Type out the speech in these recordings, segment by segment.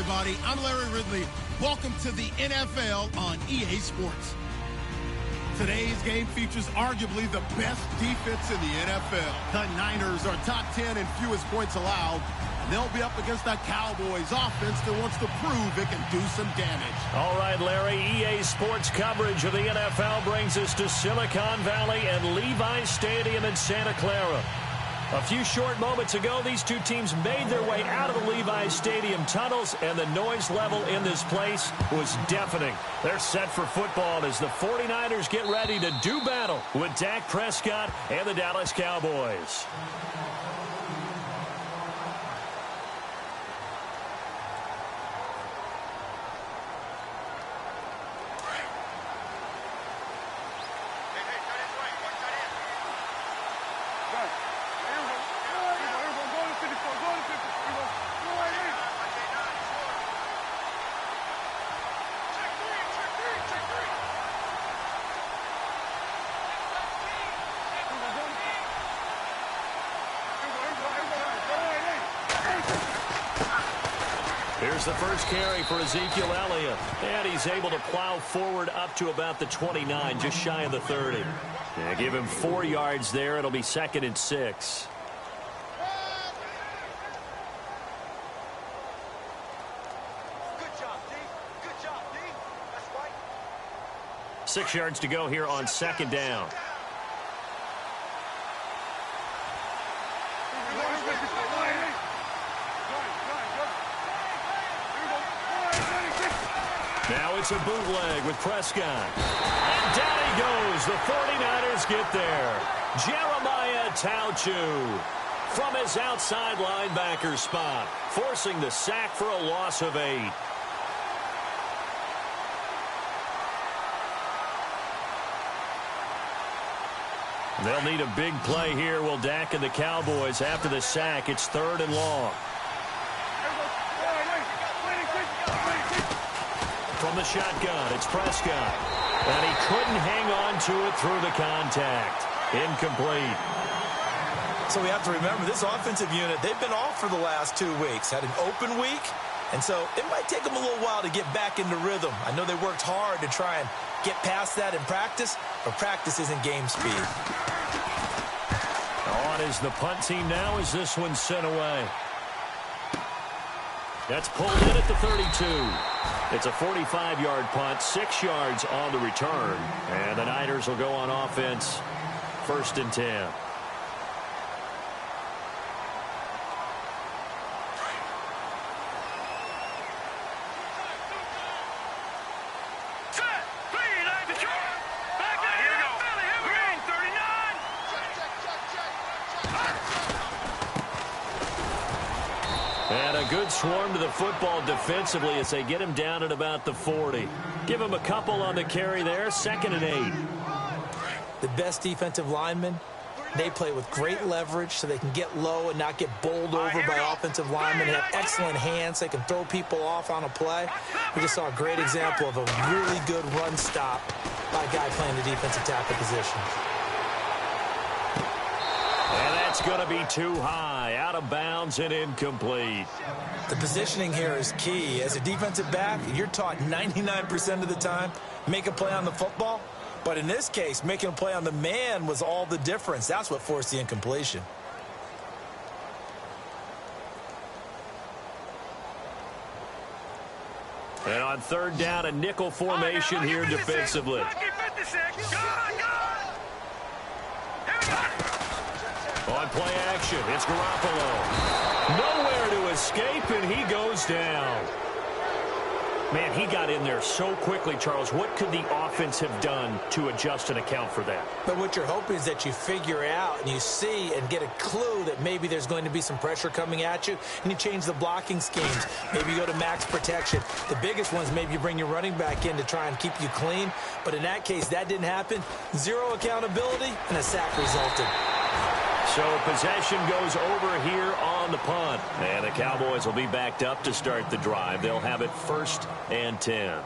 everybody. I'm Larry Ridley. Welcome to the NFL on EA Sports. Today's game features arguably the best defense in the NFL. The Niners are top 10 in fewest points allowed, and they'll be up against a Cowboys offense that wants to prove it can do some damage. All right, Larry, EA Sports coverage of the NFL brings us to Silicon Valley and Levi's Stadium in Santa Clara. A few short moments ago, these two teams made their way out of the Levi's Stadium tunnels, and the noise level in this place was deafening. They're set for football as the 49ers get ready to do battle with Dak Prescott and the Dallas Cowboys. Here's the first carry for Ezekiel Elliott, and he's able to plow forward up to about the 29, just shy of the 30. Yeah, give him 4 yards there. It'll be 2nd and 6. Good job, D. Good job, D. That's right. 6 yards to go here on 2nd down. Now it's a bootleg with Prescott. And down he goes. The 49ers get there. Jeremiah Tauchu from his outside linebacker spot, forcing the sack for a loss of 8. They'll need a big play here, will Dak and the Cowboys after the sack. It's 3rd and long. From the shotgun, it's Prescott. And he couldn't hang on to it through the contact. Incomplete. So we have to remember, this offensive unit, they've been off for the last 2 weeks. Had an open week, and so it might take them a little while to get back into rhythm. I know they worked hard to try and get past that in practice, but practice isn't game speed. On is the punt team now as this one's sent away. That's pulled in at the 32. It's a 45-yard punt, 6 yards on the return. And the Niners will go on offense, 1st and 10. And a good swarm to the football defensively as they get him down at about the 40. Give him a couple on the carry there, 2nd and 8. The best defensive linemen, they play with great leverage so they can get low and not get bowled over by offensive linemen. They have excellent hands. They can throw people off on a play. We just saw a great example of a really good run stop by a guy playing the defensive tackle position. And that's going to be too high, out of bounds and incomplete. The positioning here is key. As a defensive back, you're taught 99% of the time, make a play on the football. But in this case, making a play on the man was all the difference. That's what forced the incompletion. And on 3rd down, a nickel formation here defensively. On play action, it's Garoppolo. Nowhere to escape, and he goes down. Man, he got in there so quickly, Charles. What could the offense have done to adjust and account for that? But what you're hoping is that you figure out and you see and get a clue that maybe there's going to be some pressure coming at you, and you change the blocking schemes. Maybe you go to max protection. The biggest one is maybe you bring your running back in to try and keep you clean. But in that case, that didn't happen. 0 accountability, and a sack resulted. So possession goes over here on the punt. And the Cowboys will be backed up to start the drive. They'll have it 1st and 10.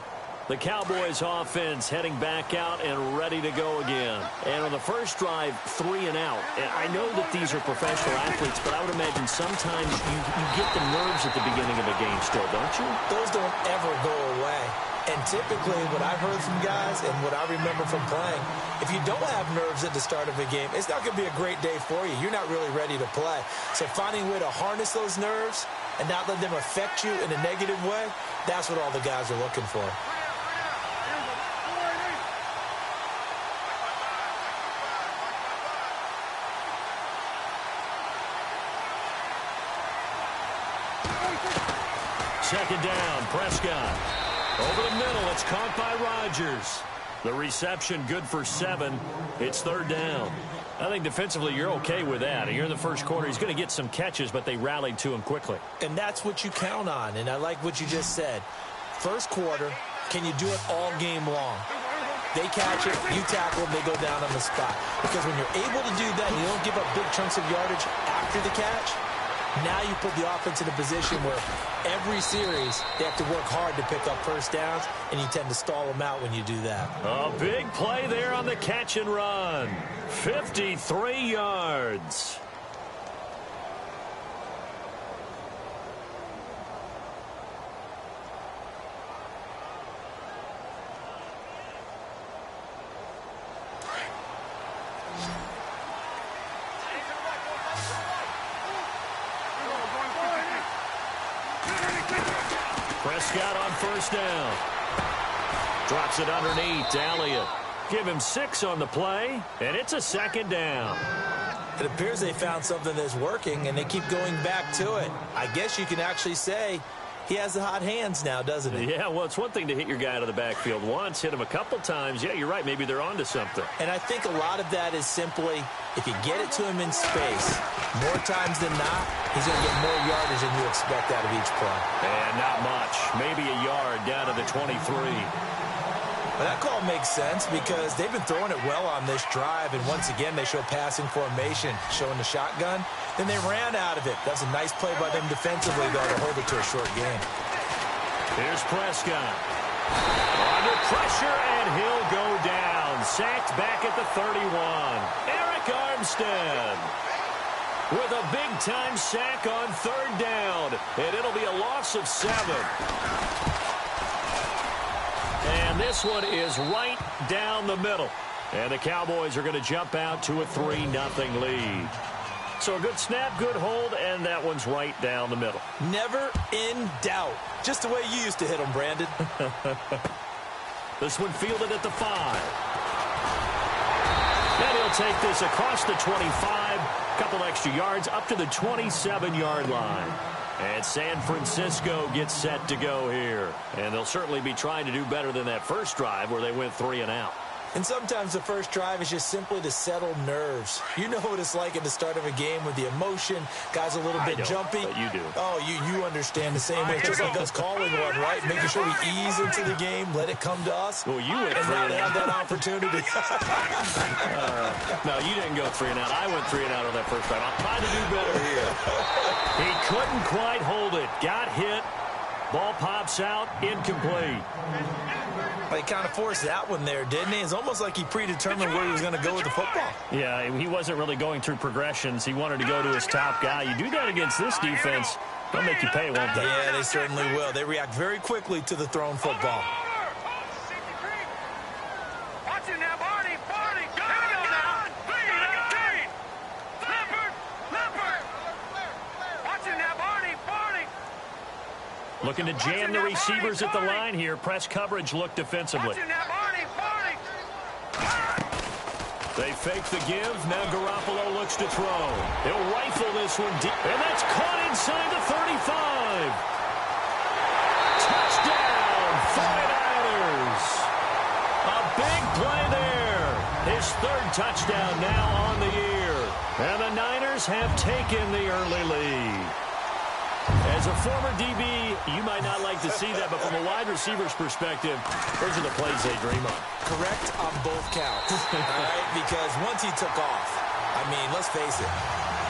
The Cowboys offense heading back out and ready to go again. And on the first drive, 3 and out. And I know that these are professional athletes, but I would imagine sometimes you get the nerves at the beginning of a game still, don't you? Those don't ever go away. And typically what I've heard from guys and what I remember from playing, if you don't have nerves at the start of a game, it's not going to be a great day for you. You're not really ready to play. So finding a way to harness those nerves and not let them affect you in a negative way, that's what all the guys are looking for. Second down, Prescott. Over the middle, it's caught by Rodgers. The reception good for 7. It's third down. I think defensively you're okay with that. You're in the first quarter. He's going to get some catches, but they rallied to him quickly. And that's what you count on, and I like what you just said. First quarter, can you do it all game long? They catch it, you tackle them, they go down on the spot. Because when you're able to do that and you don't give up big chunks of yardage after the catch, now you put the offense in a position where every series they have to work hard to pick up first downs, and you tend to stall them out when you do that. A big play there on the catch and run. 53 yards. Prescott on first down. Drops it underneath to Elliott. Give him 6 on the play, and it's a second down. It appears they found something that's working, and they keep going back to it. I guess you can actually say he has the hot hands now, doesn't he? Yeah, well, it's one thing to hit your guy out of the backfield once, hit him a couple times. Yeah, you're right. Maybe they're onto something. And I think a lot of that is simply if you get it to him in space, more times than not, he's going to get more yardage than you expect out of each play. And not much. Maybe a yard down to the 23. But that call makes sense because they've been throwing it well on this drive, and once again they show passing formation, showing the shotgun. Then they ran out of it. That's a nice play by them defensively, though, to hold it to a short game. Here's Prescott. Under pressure, and he'll go down. Sacked back at the 31. Eric Armstead with a big-time sack on third down, and it'll be a loss of 7. And this one is right down the middle. And the Cowboys are going to jump out to a 3-0 lead. So a good snap, good hold, and that one's right down the middle. Never in doubt. Just the way you used to hit them, Brandon. This one fielded at the 5. And he'll take this across the 25. Couple extra yards up to the 27-yard line. And San Francisco gets set to go here. And they'll certainly be trying to do better than that first drive where they went 3 and out. And sometimes the first drive is just simply to settle nerves. You know what it's like at the start of a game with the emotion. Guys a little bit jumpy. But you do. Oh, you understand the same way. It's just like us calling one, right? Making sure we ease into the game, let it come to us. Well, you went 3 and now they have that opportunity. No, you didn't go 3 and out. I went 3 and out on that first drive. I'll try to do better here. He couldn't quite hold it. Got hit. Ball pops out. Incomplete. He kind of forced that one there, didn't he? It's almost like he predetermined where he was going to go with the football. Yeah, he wasn't really going through progressions. He wanted to go to his top guy. You do that against this defense, they'll make you pay, won't they? Yeah, they certainly will. They react very quickly to the thrown football. Looking to jam the receivers at the line here. Press coverage look defensively. They fake the give. Now Garoppolo looks to throw. He'll rifle this one deep. And that's caught inside the 35. Touchdown, 49ers. A big play there. His 3rd touchdown now on the year. And the Niners have taken the early lead. As a former DB, you might not like to see that, but from a wide receiver's perspective, those are the plays they dream of. Correct on both counts, all right? Because once he took off, I mean, let's face it,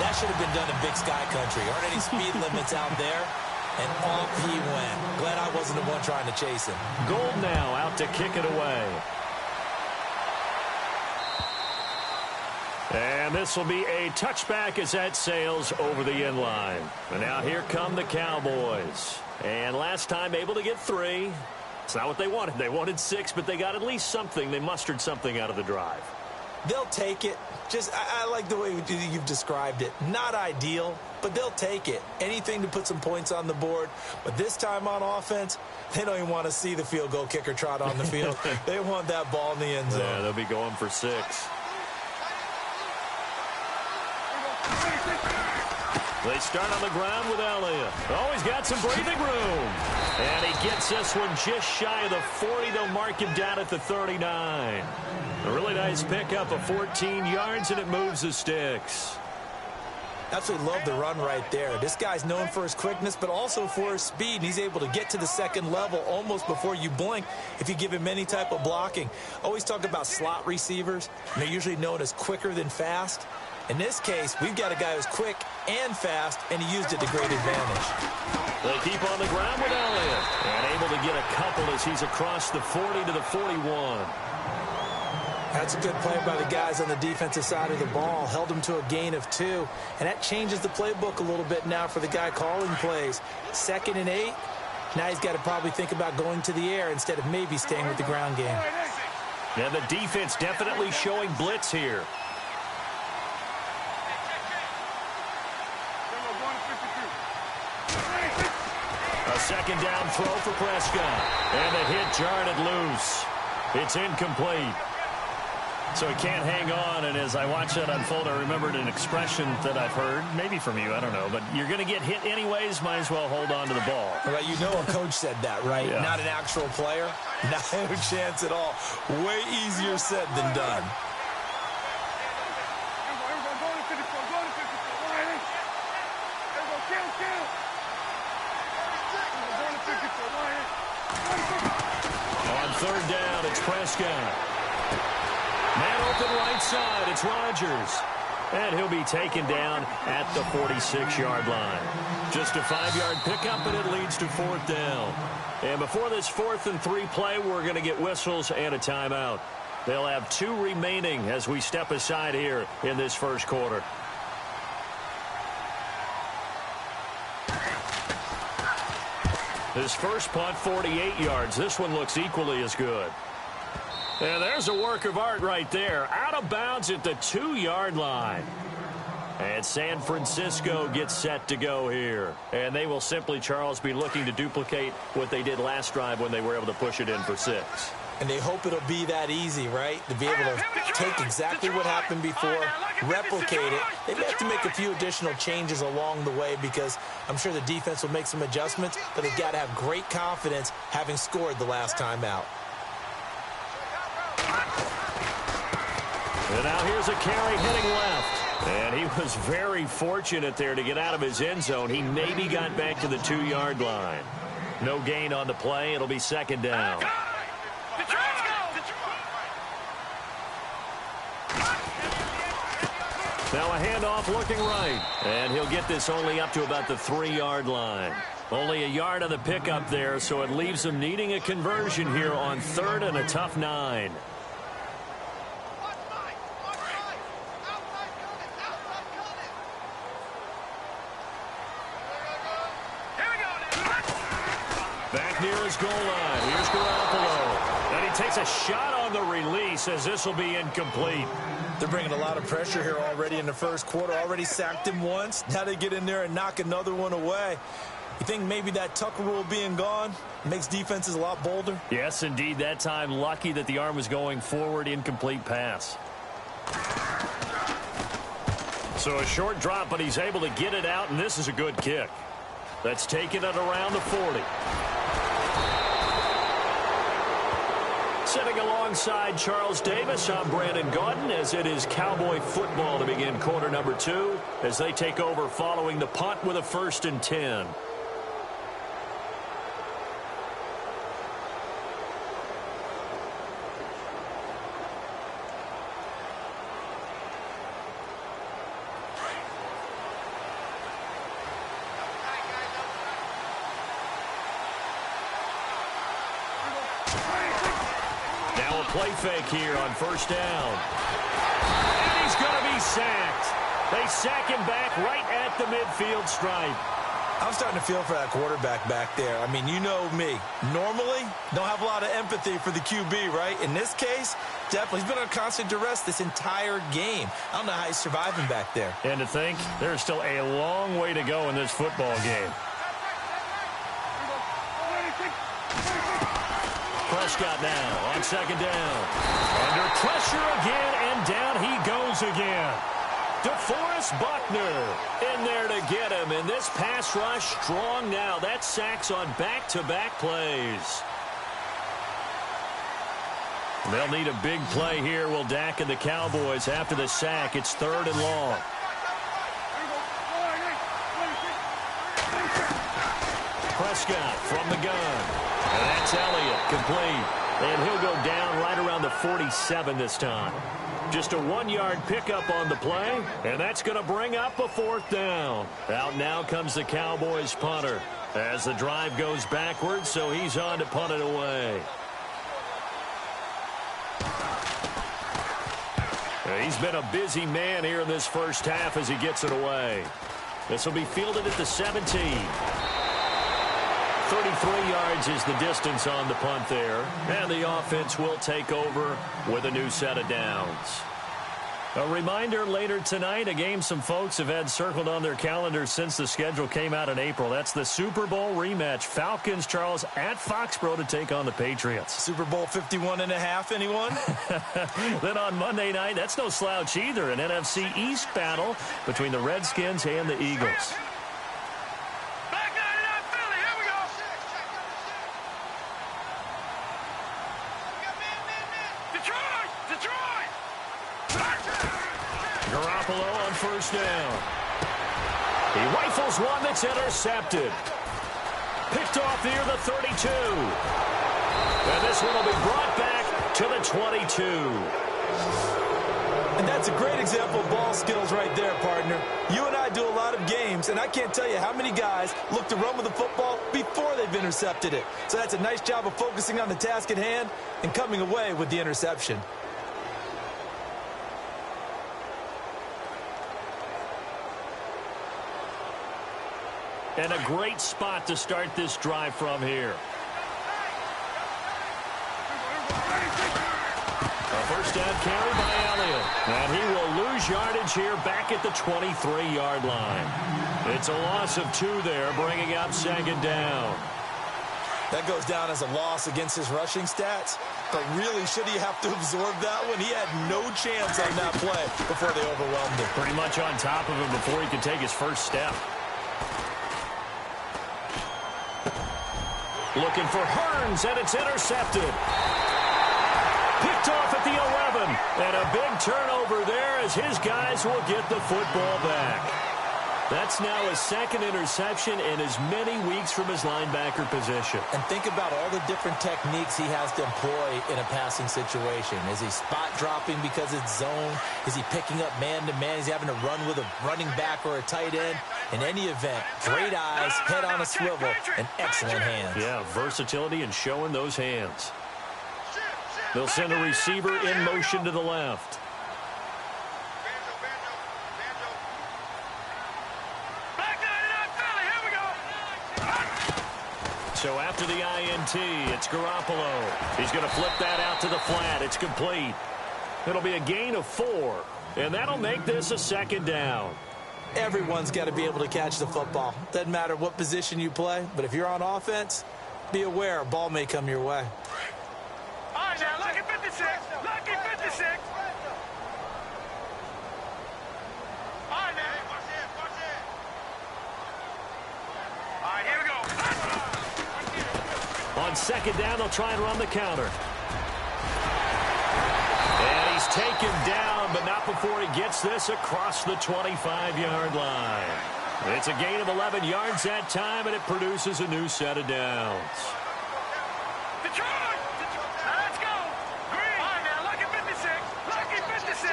that should have been done in Big Sky Country. Aren't any speed limits out there? and off he went. Glad I wasn't the one trying to chase him. Gold now out to kick it away. And this will be a touchback as that sails over the end line. And now here come the Cowboys. And last time able to get 3. It's not what they wanted. They wanted 6, but they got at least something. They mustered something out of the drive. They'll take it. I like the way you've described it. Not ideal, but they'll take it. Anything to put some points on the board. But this time on offense, they don't even want to see the field goal kicker trot on the field. They want that ball in the end zone. Yeah, they'll be going for 6. They start on the ground with Elliott. Oh, he's got some breathing room. And he gets this one just shy of the 40. They'll mark him down at the 39. A really nice pickup of 14 yards, and it moves the sticks. Absolutely love the run right there. This guy's known for his quickness, but also for his speed. And he's able to get to the second level almost before you blink if you give him any type of blocking. Always talk about slot receivers, and they're usually known as quicker than fast. In this case, we've got a guy who's quick and fast, and he used it to great advantage. They keep on the ground with Elliott, and able to get a couple as he's across the 40 to the 41. That's a good play by the guys on the defensive side of the ball. Held them to a gain of 2, and that changes the playbook a little bit now for the guy calling plays. 2nd and 8. Now he's got to probably think about going to the air instead of maybe staying with the ground game. And the defense definitely showing blitz here. A second down throw for Prescott. And the hit jarred it loose. It's incomplete. So he can't hang on, and as I watched that unfold, I remembered an expression that I've heard, maybe from you, I don't know, but you're going to get hit anyways, might as well hold on to the ball. Well, you know a coach said that, right? Yeah. Not an actual player. No chance at all. Way easier said than done. On 3rd down, it's Prescott. Man open right side, it's Rodgers. And he'll be taken down at the 46-yard line. Just a 5-yard pickup, and it leads to 4th down. And before this 4th and 3 play, we're going to get whistles and a timeout. They'll have 2 remaining as we step aside here in this first quarter. His first punt, 48 yards. This one looks equally as good. And there's a work of art right there. Out of bounds at the 2-yard line. And San Francisco gets set to go here. And they will simply, Charles, be looking to duplicate what they did last drive when they were able to push it in for 6. And they hope it'll be that easy, right? To be able to take exactly what happened before, replicate it. They may have to make a few additional changes along the way because I'm sure the defense will make some adjustments, but they've got to have great confidence having scored the last time out. And now here's a carry heading left. And he was very fortunate there to get out of his end zone. He maybe got back to the 2-yard line. No gain on the play. It'll be 2nd down. Now a handoff looking right. And he'll get this only up to about the 3-yard line. Only a yard on the pickup there, so it leaves them needing a conversion here on 3rd and a tough 9. Back near his goal line. Here's Garoppolo. And he takes a shot on the release as this will be incomplete. They're bringing a lot of pressure here already in the first quarter. Already sacked him once. Now they get in there and knock another one away. You think maybe that Tucker rule being gone makes defenses a lot bolder? Yes, indeed. That time, lucky that the arm was going forward. Incomplete pass. So a short drop, but he's able to get it out, and this is a good kick. That's taken at around the 40. Sitting alongside Charles Davis, I'm Brandon Gaudin, as it is Cowboy football to begin quarter number 2 as they take over following the punt with a 1st and 10. play fake here on first down. And he's going to be sacked. They sack him back right at the midfield stripe. I'm starting to feel for that quarterback back there. I mean, you know me. Normally, don't have a lot of empathy for the QB, right? In this case, definitely. He's been under constant duress this entire game. I don't know how he's surviving back there. And to think, there's still a long way to go in this football game. Prescott now on second down. Under pressure again, and down he goes again. DeForest Buckner in there to get him. And this pass rush strong now. That sacks on back-to-back plays. They'll need a big play here, will Dak and the Cowboys. After the sack, it's 3rd and long. Prescott from the gun. And that's Elliott, complete. And he'll go down right around the 47 this time. Just a 1-yard pickup on the play, and that's going to bring up a 4th down. Out now comes the Cowboys punter as the drive goes backwards, so he's on to punt it away. He's been a busy man here in this first half as he gets it away. This will be fielded at the 17. 33 yards is the distance on the punt there. And the offense will take over with a new set of downs. A reminder later tonight, a game some folks have had circled on their calendars since the schedule came out in April. That's the Super Bowl rematch. Falcons, Charles, at Foxborough to take on the Patriots. Super Bowl 51.5, anyone? Then on Monday night, that's no slouch either. An NFC East battle between the Redskins and the Eagles. Garoppolo on first down. He rifles one that's intercepted. Picked off near the 32. And this one will be brought back to the 22. And that's a great example of ball skills right there, partner. You and I do a lot of games, and I can't tell you how many guys look to run with the football before they've intercepted it. So that's a nice job of focusing on the task at hand and coming away with the interception. And a great spot to start this drive from here. A first down carry by Elliott. And he will lose yardage here back at the 23-yard line. It's a loss of 2 there, bringing up 2nd down. That goes down as a loss against his rushing stats. But really, should he have to absorb that one? He had no chance on that play before they overwhelmed him. Pretty much on top of him before he could take his first step. Looking for Hearns, and it's intercepted. Picked off at the 11. And a big turnover there as his guys will get the football back. That's now his 2nd interception in as many weeks from his linebacker position. And think about all the different techniques he has to employ in a passing situation. Is he spot dropping because it's zone? Is he picking up man-to-man? Is he having to run with a running back or a tight end? In any event, great eyes, head on a swivel, and excellent hands. Yeah, versatility and showing those hands. They'll send a receiver in motion to the left. So after the INT, it's Garoppolo. He's going to flip that out to the flat. It's complete. It'll be a gain of 4, and that'll make this a 2nd down. Everyone's got to be able to catch the football. Doesn't matter what position you play, but if you're on offense, be aware a ball may come your way. All right, now, lucky 56. Lucky 56. All right, man. Watch this. Watch this. All right, here we go. On 2nd down, they'll try and run the counter. And he's taken down, but not before he gets this across the 25-yard line. It's a gain of 11 yards that time, and it produces a new set of downs. Detroit! Let's go! Green! All right, now, lucky 56. Lucky 56.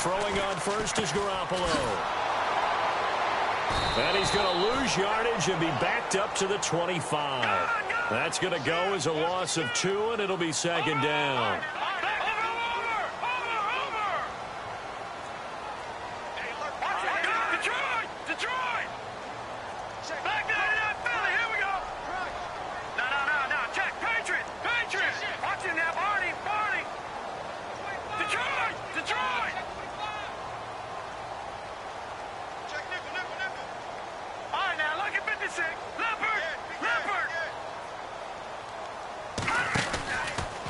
Throwing on first is Garoppolo. And he's going to lose yardage and be backed up to the 25. That's going to go as a loss of 2, and it'll be second down.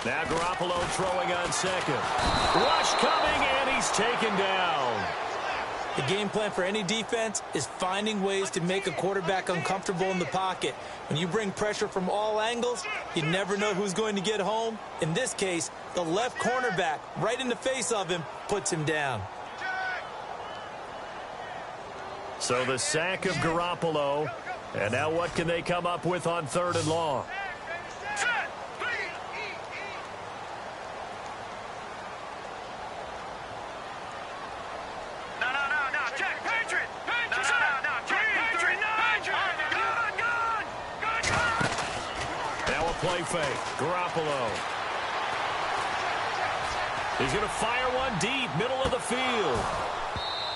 Now Garoppolo throwing on second. Rush coming, and he's taken down. The game plan for any defense is finding ways to make a quarterback uncomfortable in the pocket. When you bring pressure from all angles, you never know who's going to get home. In this case, the left cornerback, right in the face of him, puts him down. So the sack of Garoppolo. And now what can they come up with on 3rd and long? Play fake. Garoppolo. He's going to fire one deep, middle of the field.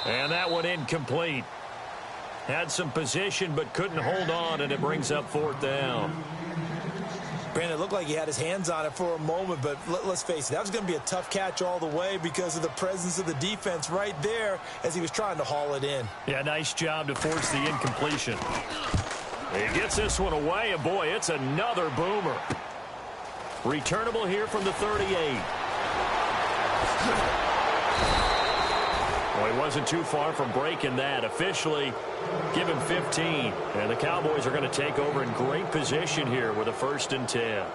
And that one incomplete. Had some position but couldn't hold on, and it brings up 4th down. Brandon, it looked like he had his hands on it for a moment, but let's face it, that was going to be a tough catch all the way because of the presence of the defense right there as he was trying to haul it in. Yeah, nice job to force the incompletion. He gets this one away, and boy, it's another boomer. Returnable here from the 38. Well, he wasn't too far from breaking that. Officially, give him 15. And the Cowboys are going to take over in great position here with a 1st and 10.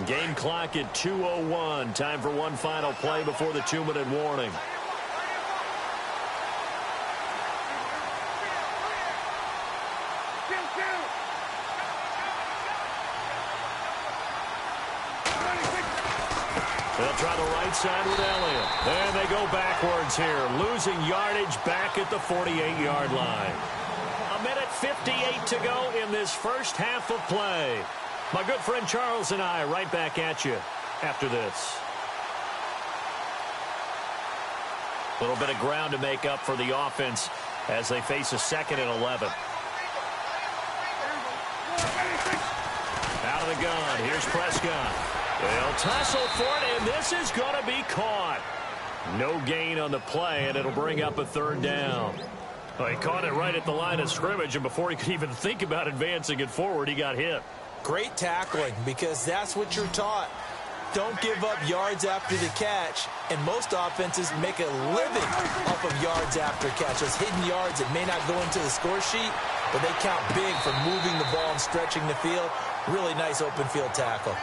Game clock at 2:01. Time for one final play before the 2-minute warning. They'll try the right side with Elliott. And they go backwards here, losing yardage back at the 48-yard line. 1:58 to go in this first half of play. My good friend Charles and I right back at you after this. A little bit of ground to make up for the offense as they face a 2nd and 11. Out of the gun. Here's Prescott. They'll tussle for it, and this is going to be caught. No gain on the play, and it'll bring up a 3rd down. Well, he caught it right at the line of scrimmage, and before he could even think about advancing it forward, he got hit. Great tackling, because that's what you're taught. Don't give up yards after the catch, and most offenses make a living off of yards after catch. Those hidden yards that may not go into the score sheet, but they count big for moving the ball and stretching the field. Really nice open field tackle.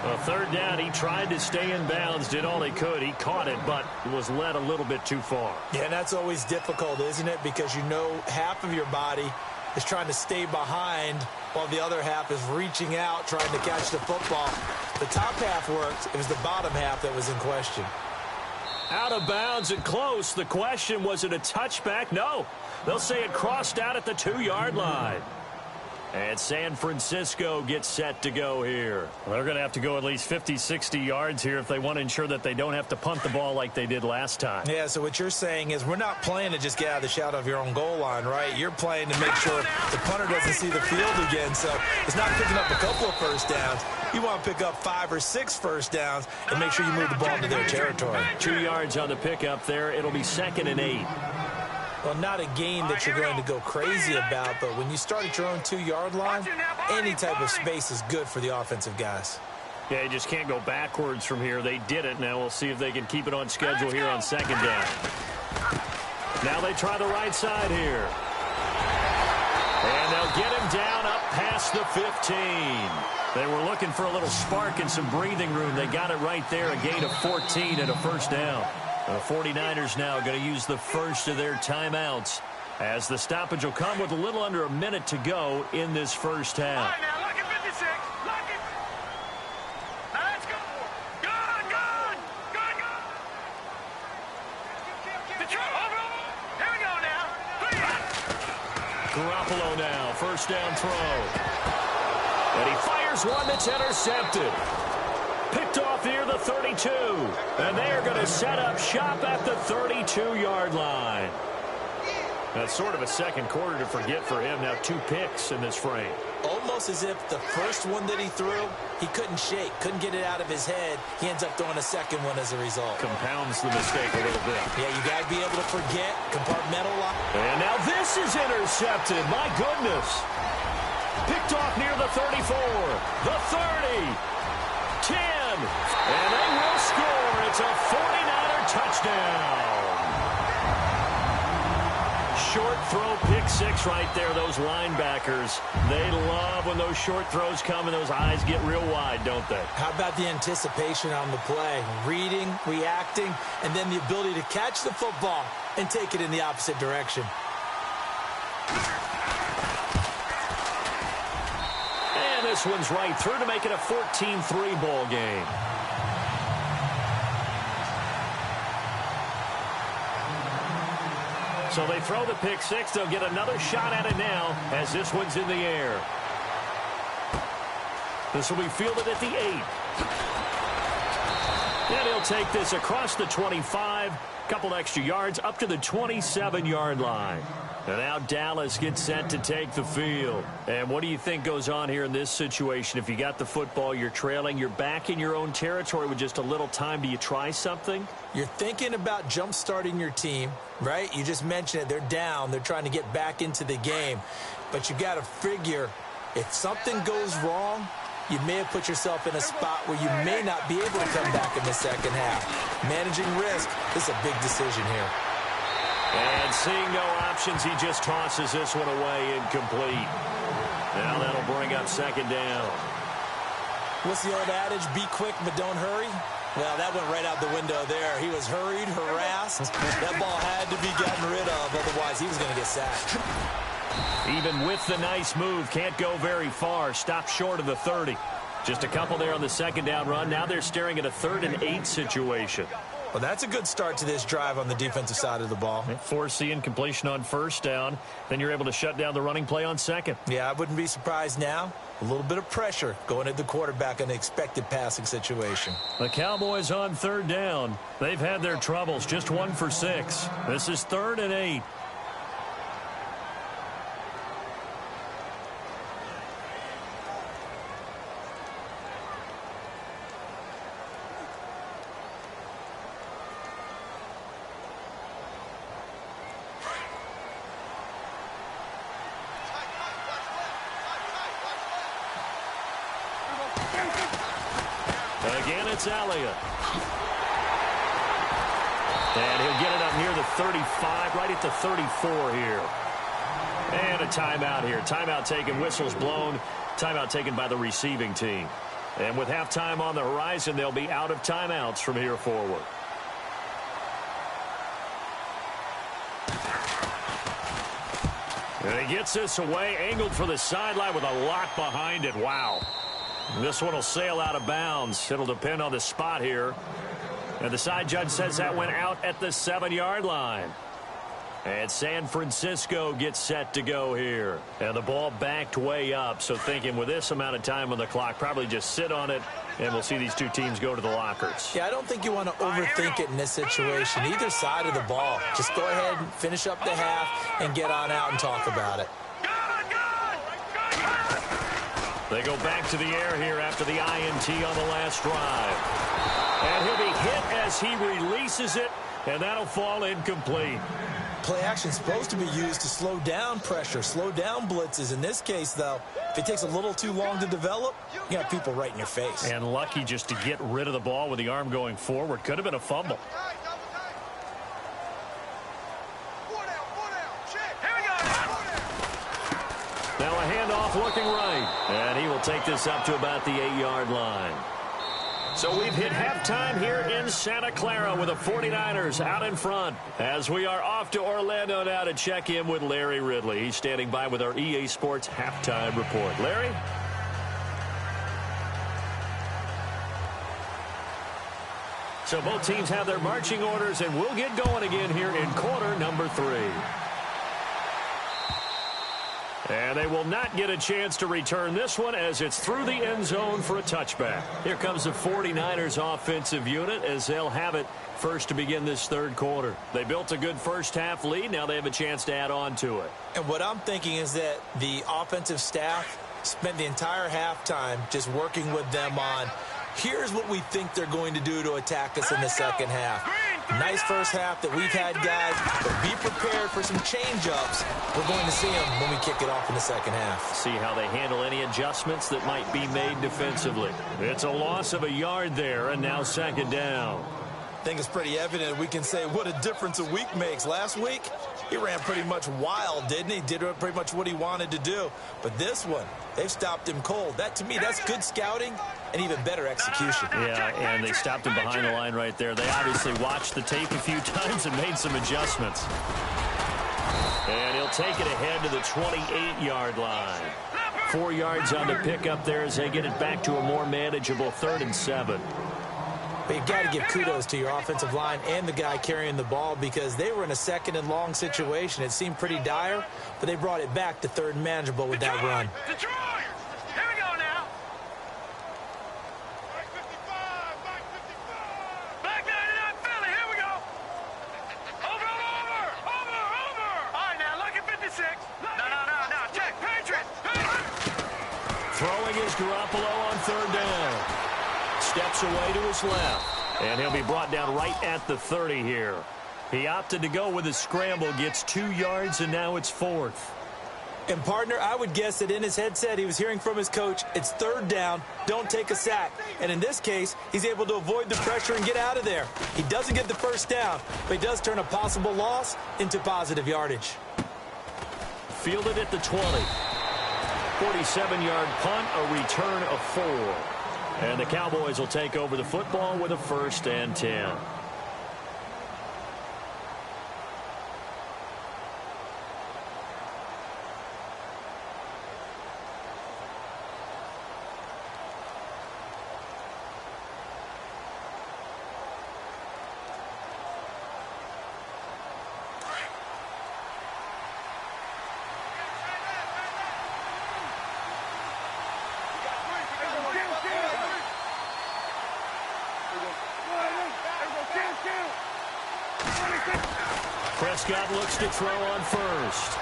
Well, 3rd down, he tried to stay in bounds, did all he could. He caught it, but was led a little bit too far. Yeah, and that's always difficult, isn't it? Because you know half of your body is trying to stay behind while the other half is reaching out, trying to catch the football. The top half worked. It was the bottom half that was in question. Out of bounds and close. The question, was it a touchback? No. They'll say it crossed out at the 2-yard line. And San Francisco gets set to go here. Well, they're going to have to go at least 50, 60 yards here if they want to ensure that they don't have to punt the ball like they did last time. Yeah, so what you're saying is we're not playing to just get out of the shadow of your own goal line, right? You're playing to make sure the punter doesn't see the field again. So it's not picking up a couple of first downs. You want to pick up 5 or 6 first downs and make sure you move the ball into their territory. 2 yards on the pickup there. It'll be 2nd and 8. Well, not a game that you're going to go crazy about, but when you start at your own 2-yard line, any type of space is good for the offensive guys. Yeah, you just can't go backwards from here. They did it. Now we'll see if they can keep it on schedule here on 2nd down. Now they try the right side here. And they'll get him down up past the 15. They were looking for a little spark and some breathing room. They got it right there, a gain of 14 and a first down. The 49ers now going to use the first of their timeouts as the stoppage will come with a little under a minute to go in this first half. All right, now, look at 56. Look at. Now let's go. Good, good. Good Buffalo now. First down throw. And he fires one that's intercepted. Picked off near the 32. And they are going to set up shop at the 32-yard line. That's sort of a second quarter to forget for him. Now 2 picks in this frame. Almost as if the first one that he threw, he couldn't shake, couldn't get it out of his head. He ends up throwing a second one as a result. Compounds the mistake a little bit. Yeah, you got to be able to forget, compartmentalize. And now this is intercepted. My goodness. Picked off near the 34, the 30, 10, and they will score. It's a 49er touchdown. Short throw, pick 6 right there. Those linebackers, they love when those short throws come and those eyes get real wide, don't they? How about the anticipation on the play? Reading, reacting, and then the ability to catch the football and take it in the opposite direction. And this one's right through to make it a 14-3 ball game. So they throw the pick 6. They'll get another shot at it now as this one's in the air. This will be fielded at the 8. And he'll take this across the 25. Couple extra yards up to the 27-yard line. And now Dallas gets set to take the field. And what do you think goes on here in this situation? If you got the football, you're trailing, you're back in your own territory with just a little time. Do you try something? You're thinking about jump-starting your team, right? You just mentioned it. They're down. They're trying to get back into the game. But you got to figure if something goes wrong, you may have put yourself in a spot where you may not be able to come back in the second half. Managing risk is a big decision here. And seeing no options, he just tosses this one away incomplete. Now that'll bring up second down. What's the old adage? Be quick, but don't hurry. Well, that went right out the window there. He was hurried, harassed. That ball had to be gotten rid of, otherwise he was going to get sacked. Even with the nice move, can't go very far. Stop short of the 30. Just a couple there on the second down run. Now they're staring at a 3rd and 8 situation. Well, that's a good start to this drive on the defensive side of the ball. Force the incompletion on first down. Then you're able to shut down the running play on second. Yeah, I wouldn't be surprised now. A little bit of pressure going at the quarterback in an expected passing situation. The Cowboys on 3rd down. They've had their troubles. Just 1 for 6. This is 3rd and 8. Again, it's Elliott. And he'll get it up near the 35, right at the 34 here. And a timeout here. Timeout taken, whistles blown. Timeout taken by the receiving team. And with halftime on the horizon, they'll be out of timeouts from here forward. And he gets this away, angled for the sideline with a lot behind it. Wow. This one will sail out of bounds. It'll depend on the spot here. And the side judge says that went out at the 7-yard line. And San Francisco gets set to go here. And the ball backed way up. So thinking with this amount of time on the clock, probably just sit on it. And we'll see these two teams go to the lockers. Yeah, I don't think you want to overthink it in this situation. Either side of the ball. Just go ahead and finish up the half and get on out and talk about it. They go back to the air here after the INT on the last drive. And he'll be hit as he releases it, and that'll fall incomplete. Play action is supposed to be used to slow down pressure, slow down blitzes. In this case, though, if it takes a little too long to develop, you got people right in your face. And lucky just to get rid of the ball with the arm going forward. Could have been a fumble. Now a handoff looking right. And he will take this up to about the 8-yard line. So we've hit halftime here in Santa Clara with the 49ers out in front as we are off to Orlando now to check in with Larry Ridley. He's standing by with our EA Sports halftime report. Larry? So both teams have their marching orders, and we'll get going again here in quarter number 3. And they will not get a chance to return this one as it's through the end zone for a touchback. Here comes the 49ers offensive unit as they'll have it first to begin this third quarter. They built a good first half lead. Now they have a chance to add on to it. And what I'm thinking is that the offensive staff spent the entire halftime just working with them on, here's what we think they're going to do to attack us in the second half. Nice first half that we've had, guys, but be prepared for some change-ups. We're going to see them when we kick it off in the second half. See how they handle any adjustments that might be made defensively. It's a loss of a yard there, and now second down. I think it's pretty evident we can say what a difference a week makes. Last week, he ran pretty much wild, didn't he? Did pretty much what he wanted to do. But this one, they've stopped him cold. That, to me, that's good scouting and even better execution. Yeah, and they stopped him behind the line right there. They obviously watched the tape a few times and made some adjustments. And he'll take it ahead to the 28-yard line. 4 yards on the pickup there as they get it back to a more manageable 3rd and 7. But you've got to give kudos to your offensive line and the guy carrying the ball because they were in a 2nd and long situation. It seemed pretty dire, but they brought it back to 3rd and manageable with that run. Detroit! Here we go now. Back 99 Philly, here we go. Over. All right, now, look at 56. No, check, Patriots. Throwing is Garoppolo on 3rd down. Steps away to his left, and he'll be brought down right at the 30 here. He opted to go with his scramble, gets 2 yards, and now it's 4th. And, partner, I would guess that in his headset he was hearing from his coach, it's 3rd down, don't take a sack. And in this case, he's able to avoid the pressure and get out of there. He doesn't get the first down, but he does turn a possible loss into positive yardage. Fielded at the 20. 47-yard punt, a return of 4. And the Cowboys will take over the football with a 1st and 10. Prescott looks to throw on first.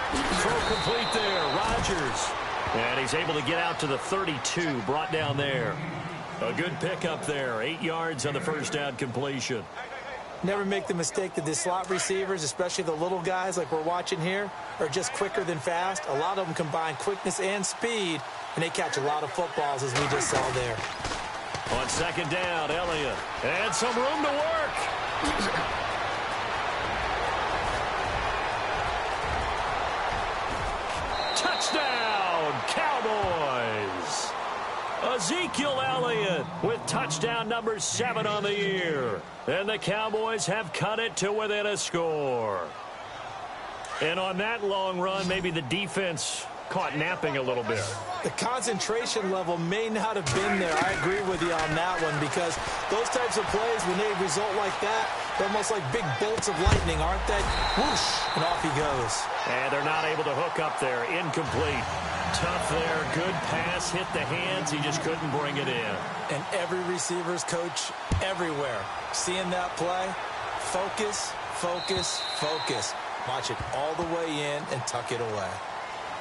Throw complete there. Rodgers. And he's able to get out to the 32. Brought down there. A good pickup there. 8 yards on the first down completion. Never make the mistake that the slot receivers, especially the little guys like we're watching here, are just quicker than fast. A lot of them combine quickness and speed, and they catch a lot of footballs, as we just saw there. On 2nd down, Elliott. And some room to work. Touchdown, Cowboys. Ezekiel Elliott with touchdown number 7 on the year. And the Cowboys have cut it to within a score. And on that long run, maybe the defense caught napping a little bit. The concentration level may not have been there. I agree with you on that one because those types of plays, when they result like that, they're almost like big bolts of lightning, aren't they? Whoosh, and off he goes. And they're not able to hook up there. Incomplete. Tough there. Good pass. Hit the hands. He just couldn't bring it in. And every receiver's coach everywhere, seeing that play, focus, focus, focus. Watch it all the way in and tuck it away.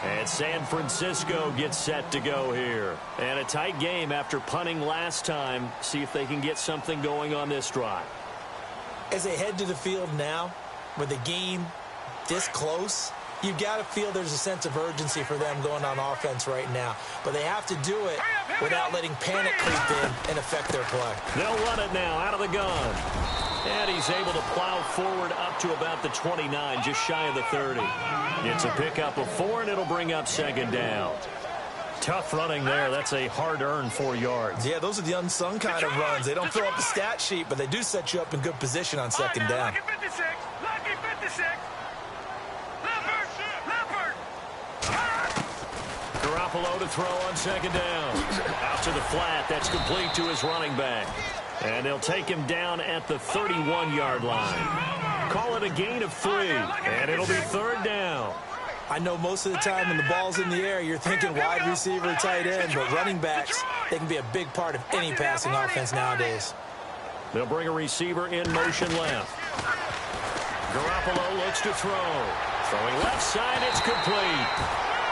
And San Francisco gets set to go here. And a tight game after punting last time. See if they can get something going on this drive. As they head to the field now, with the game this close, you've got to feel there's a sense of urgency for them going on offense right now. But they have to do it without letting panic creep in and affect their play. They'll run it now out of the gun. And he's able to plow forward up to about the 29, just shy of the 30. It's a pickup of 4, and it'll bring up 2nd down. Tough running there. That's a hard-earned 4 yards. Yeah, those are the unsung kind of runs. They don't fill up the stat sheet, but they do set you up in good position on 2nd down. Lucky 56. Lucky 56. Leopard. Garoppolo to throw on 2nd down. Out to the flat. That's complete to his running back. And they'll take him down at the 31-yard line. Call it a gain of 3, and it'll be 3rd down. I know most of the time when the ball's in the air, you're thinking wide receiver, tight end, but running backs, they can be a big part of any passing offense nowadays. They'll bring a receiver in motion left. Garoppolo looks to throw. Throwing left side, it's complete.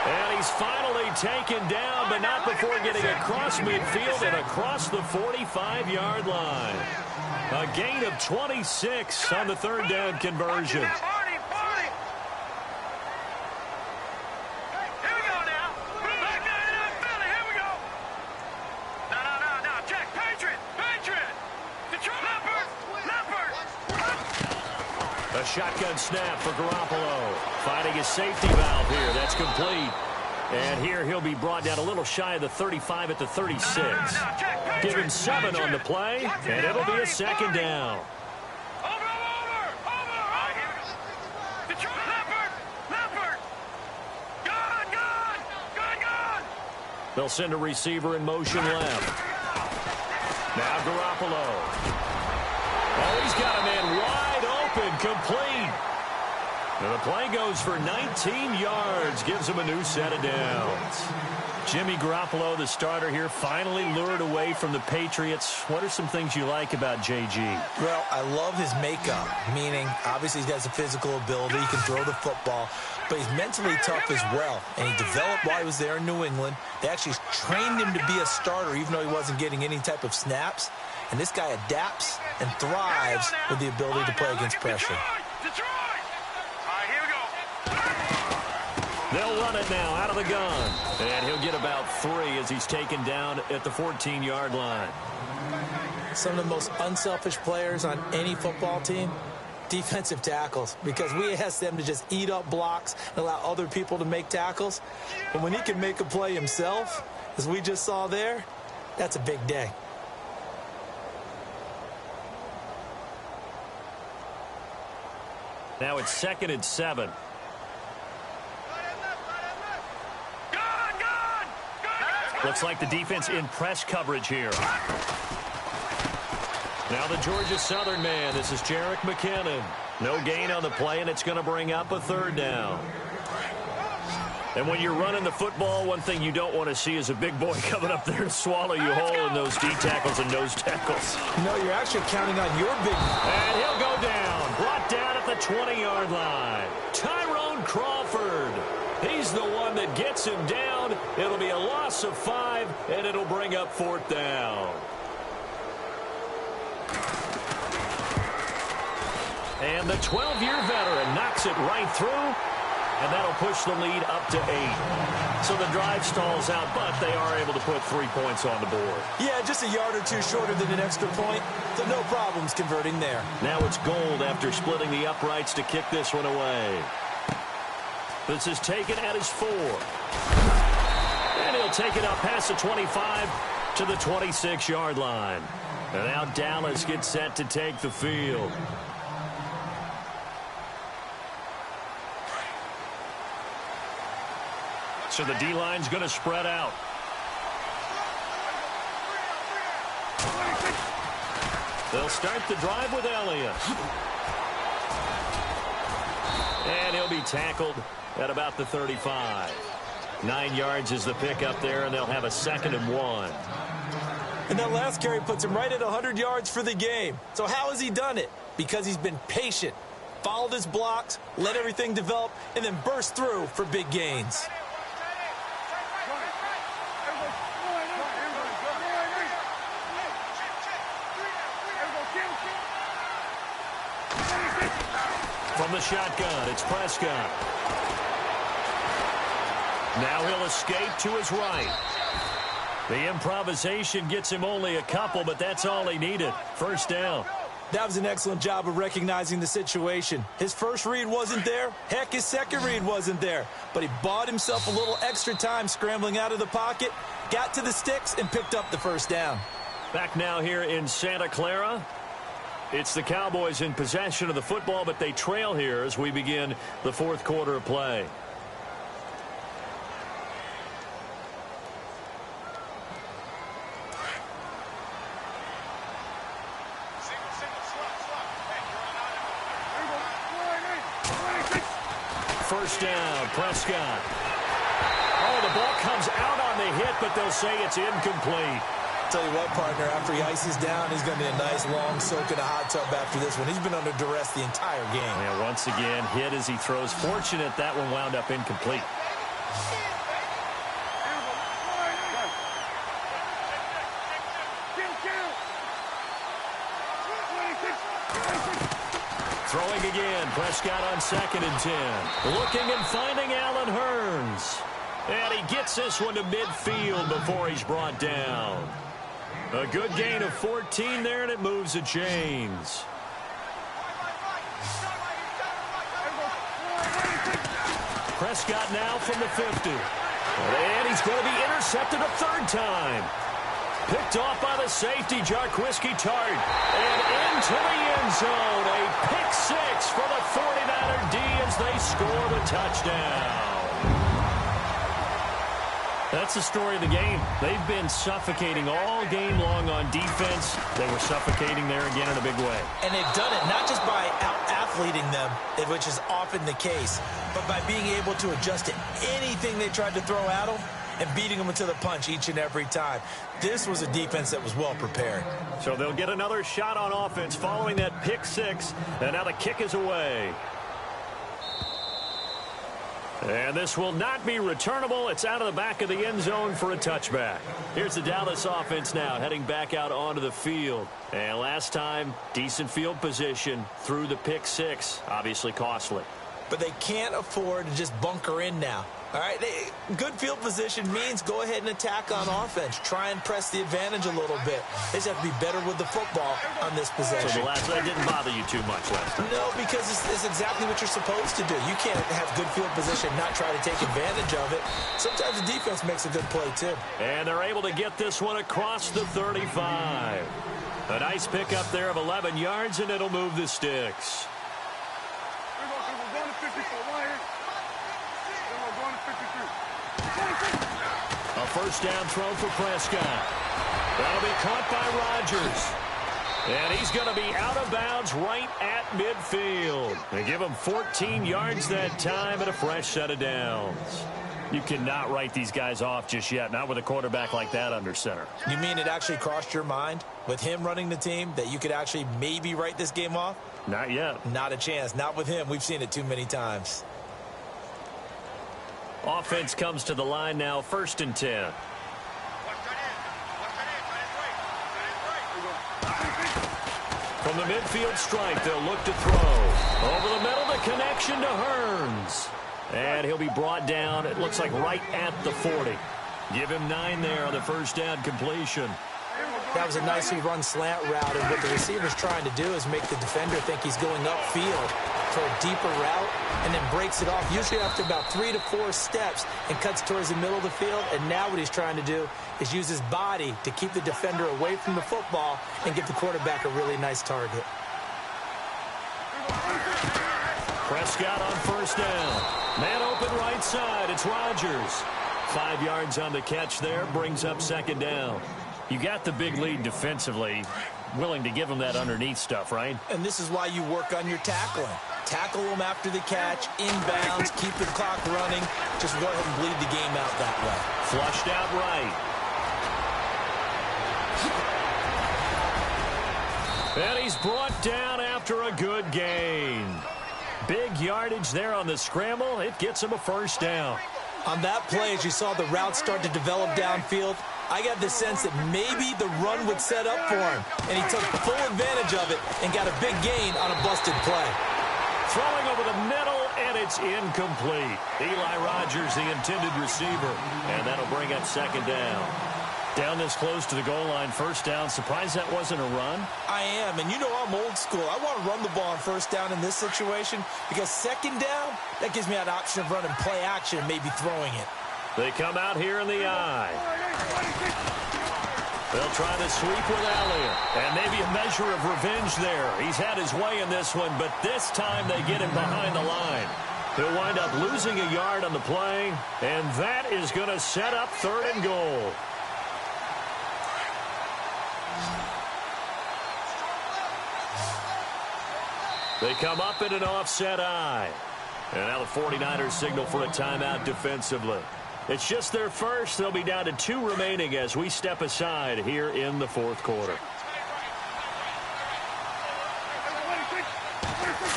And he's finally taken down, but not before getting across midfield and across the 45-yard line. A gain of 26 on the third down conversion. A shotgun snap for Garoppolo. Finding his safety valve here. That's complete. And here he'll be brought down a little shy of the 35 at the 36. Give him 7 on the play, and it'll be a second down. They'll send a receiver in motion left. Now Garoppolo. Oh, he's got a man wide open, complete. And the play goes for 19 yards, gives him a new set of downs. Jimmy Garoppolo, the starter here, finally lured away from the Patriots. What are some things you like about JG? Well, I love his makeup, meaning obviously he has a physical ability, he can throw the football, but he's mentally tough as well. And he developed while he was there in New England. They actually trained him to be a starter, even though he wasn't getting any type of snaps. And this guy adapts and thrives with the ability to play against pressure. They'll run it now out of the gun. And he'll get about 3 as he's taken down at the 14-yard line. Some of the most unselfish players on any football team, defensive tackles, because we ask them to just eat up blocks and allow other people to make tackles. But when he can make a play himself, as we just saw there, that's a big day. Now it's 2nd and 7. Looks like the defense in press coverage here. Now the Georgia Southern man. This is Jerick McKinnon. No gain on the play, and it's going to bring up a 3rd down. And when you're running the football, one thing you don't want to see is a big boy coming up there to swallow you whole in those D tackles and nose tackles. No, you're actually counting on your big... And he'll go down. Brought down at the 20-yard line. Tyrone Crawford. He's the one that gets him down. It'll be a loss of 5, and it'll bring up 4th down. And the 12-year veteran knocks it right through, and that'll push the lead up to 8. So the drive stalls out, but they are able to put 3 points on the board. Yeah, just a yard or 2 shorter than an extra point, so no problems converting there. Now it's Gold after splitting the uprights to kick this one away. This is taken at his 4. And he'll take it up past the 25 to the 26-yard line. And now Dallas gets set to take the field. So the D-line's going to spread out. They'll start the drive with Elliott. And he'll be tackled at about the 35. 9 yards is the pickup there, and they'll have a 2nd and 1. And that last carry puts him right at 100 yards for the game. So how has he done it? Because he's been patient, followed his blocks, let everything develop, and then burst through for big gains. From the shotgun, it's Prescott. Now he'll escape to his right. The improvisation gets him only a couple, but that's all he needed. 1st down. That was an excellent job of recognizing the situation. His first read wasn't there. Heck, his second read wasn't there. But he bought himself a little extra time scrambling out of the pocket, got to the sticks, and picked up the 1st down. Back now here in Santa Clara. It's the Cowboys in possession of the football, but they trail here as we begin the 4th quarter of play. first down. Prescott. Oh, the ball comes out on the hit, but they'll say it's incomplete. Tell you what, partner, after he ices down, he's going to be a nice long soak in a hot tub after this one. He's been under duress the entire game. And once again, hit as he throws. Fortunate that one wound up incomplete. Throwing again. Prescott on 2nd and 10. Looking and finding Allen Hurns. And he gets this one to midfield before he's brought down. A good gain of 14 there, and it moves the chains. Prescott now from the 50. And he's going to be intercepted a 3rd time. Picked off by the safety, Jarquiski Tart. And into the end zone. A pick 6 for the 49er D as they score the touchdown. That's the story of the game. They've been suffocating all game long on defense. They were suffocating there again in a big way. And they've done it not just by out-athleting them, which is often the case, but by being able to adjust to anything they tried to throw at them and beating them to the punch each and every time. This was a defense that was well prepared. So they'll get another shot on offense following that pick 6, and now the kick is away. And this will not be returnable. It's out of the back of the end zone for a touchback. Here's the Dallas offense now heading back out onto the field. And last time, decent field position through the pick 6. Obviously costly. But they can't afford to just bunker in now. All right, good field position means go ahead and attack on offense. Try and press the advantage a little bit. They just have to be better with the football on this possession. So that didn't bother you too much last time? No, because it's exactly what you're supposed to do. You can't have good field position, not try to take advantage of it. Sometimes the defense makes a good play, too. And they're able to get this one across the 35. A nice pickup there of 11 yards, and it'll move the sticks. A first down throw for Prescott. That'll be caught by Rodgers. And he's going to be out of bounds right at midfield. They give him 14 yards that time and a fresh set of downs. You cannot write these guys off just yet, not with a quarterback like that under center. You mean it actually crossed your mind with him running the team that you could actually maybe write this game off? Not yet. Not a chance. Not with him. We've seen it too many times. Offense comes to the line now, 1st and 10. From the midfield stripe, they'll look to throw. Over the middle, the connection to Hurns. And he'll be brought down, it looks like right at the 40. Give him 9 there on the first down completion. That was a nicely run slant route, and what the receiver's trying to do is make the defender think he's going upfield for a deeper route, and then breaks it off, usually after about 3 to 4 steps, and cuts towards the middle of the field. And now what he's trying to do is use his body to keep the defender away from the football and give the quarterback a really nice target. Prescott on first down. Man open right side, it's Rodgers. 5 yards on the catch there, brings up 2nd down. You got the big lead defensively, willing to give them that underneath stuff, right? And this is why you work on your tackling. Tackle them after the catch, inbounds, keep the clock running. Just go ahead and bleed the game out that way. Flushed out right. And he's brought down after a good gain. Big yardage there on the scramble. It gets him a first down. On that play, as you saw the route start to develop downfield, I got the sense that maybe the run would set up for him. And he took full advantage of it and got a big gain on a busted play. Throwing over the middle, and it's incomplete. Eli Rodgers, the intended receiver. And that'll bring up 2nd down. Down this close to the goal line, first down. Surprised that wasn't a run? I am, and you know I'm old school. I want to run the ball on first down in this situation because 2nd down, that gives me an option of running play action and maybe throwing it. They come out here in the eye. They'll try to sweep with Elliott. And maybe a measure of revenge there. He's had his way in this one, but this time they get him behind the line. He'll wind up losing a yard on the play, and that is going to set up 3rd and goal. They come up in an offset eye. And now the 49ers signal for a timeout defensively. It's just their first. They'll be down to 2 remaining as we step aside here in the fourth quarter.